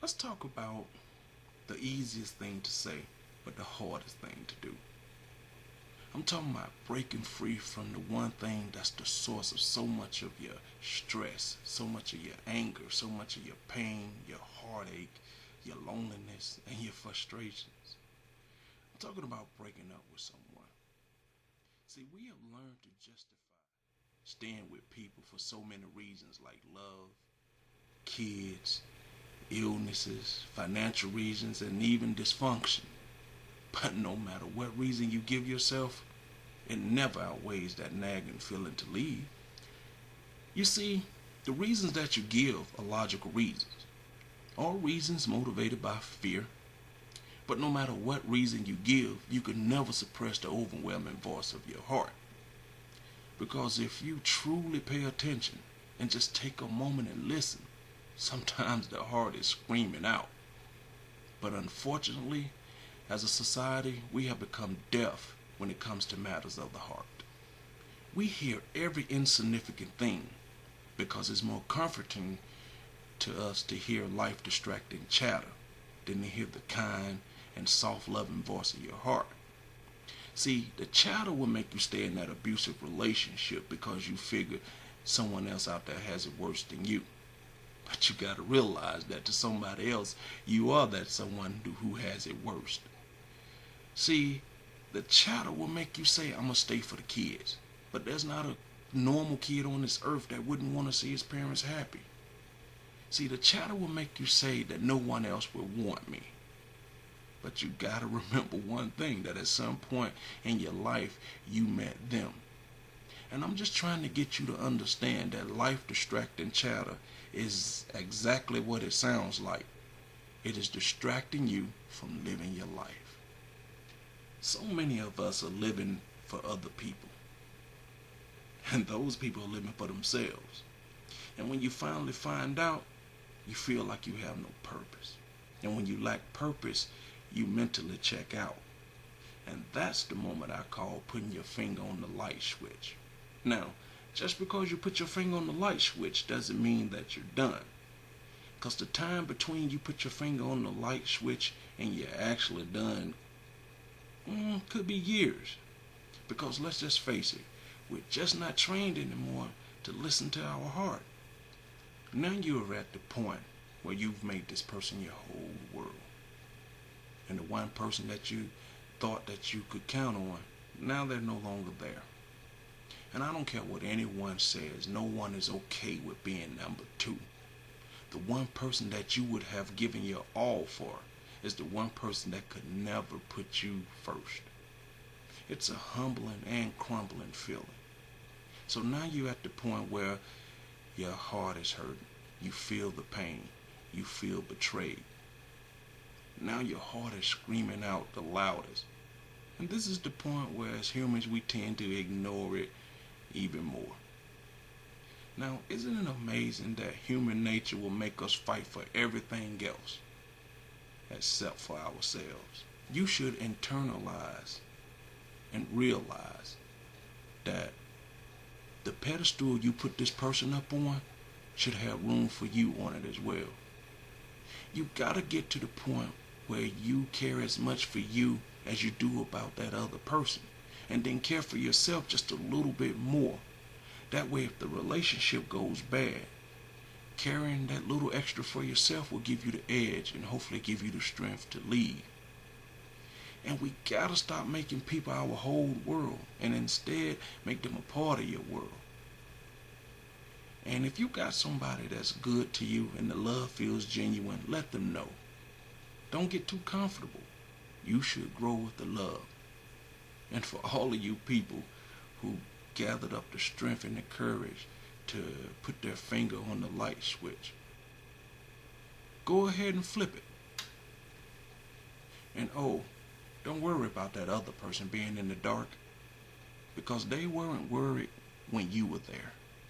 Let's talk about the easiest thing to say, but the hardest thing to do. I'm talking about breaking free from the one thing that's the source of so much of your stress, so much of your anger, so much of your pain, your heartache, your loneliness, and your frustrations. I'm talking about breaking up with someone. See, we have learned to justify staying with people for so many reasons like love, kids, illnesses, financial reasons, and even dysfunction. But no matter what reason you give yourself, it never outweighs that nagging feeling to leave. You see, the reasons that you give are logical reasons, all reasons motivated by fear. But no matter what reason you give, you can never suppress the overwhelming voice of your heart. Because if you truly pay attention and just take a moment and listen, sometimes the heart is screaming out. But unfortunately, as a society, we have become deaf when it comes to matters of the heart. We hear every insignificant thing because it's more comforting to us to hear life distracting chatter than to hear the kind and soft loving voice of your heart. See, the chatter will make you stay in that abusive relationship because you figure someone else out there has it worse than you. But you gotta realize that to somebody else, you are that someone who has it worst. See, the chatter will make you say, I'm gonna stay for the kids. But there's not a normal kid on this earth that wouldn't want to see his parents happy. See, the chatter will make you say that no one else will want me. But you gotta remember one thing, that at some point in your life, you met them. And I'm just trying to get you to understand that life distracting chatter is exactly what it sounds like. It is distracting you from living your life. So many of us are living for other people. And those people are living for themselves. And when you finally find out, you feel like you have no purpose. And when you lack purpose, you mentally check out. And that's the moment I call putting your finger on the light switch. Now, just because you put your finger on the light switch doesn't mean that you're done. Because the time between you put your finger on the light switch and you're actually done could be years. Because let's just face it, we're just not trained anymore to listen to our heart. Now you are at the point where you've made this person your whole world. And the one person that you thought that you could count on, now they're no longer there. And I don't care what anyone says, no one is okay with being number two. The one person that you would have given your all for is the one person that could never put you first. It's a humbling and crumbling feeling. So now you're at the point where your heart is hurting. You feel the pain. You feel betrayed. Now your heart is screaming out the loudest. And this is the point where as humans we tend to ignore it even more. Now, isn't it amazing that human nature will make us fight for everything else except for ourselves? You should internalize and realize that the pedestal you put this person up on should have room for you on it as well. You gotta get to the point where you care as much for you as you do about that other person, and then care for yourself just a little bit more. That way, if the relationship goes bad, carrying that little extra for yourself will give you the edge and hopefully give you the strength to leave. And we gotta stop making people our whole world and instead make them a part of your world. And if you got somebody that's good to you and the love feels genuine, let them know. Don't get too comfortable. You should grow with the love. And for all of you people who gathered up the strength and the courage to put their finger on the light switch, go ahead and flip it. And don't worry about that other person being in the dark, because they weren't worried when you were there.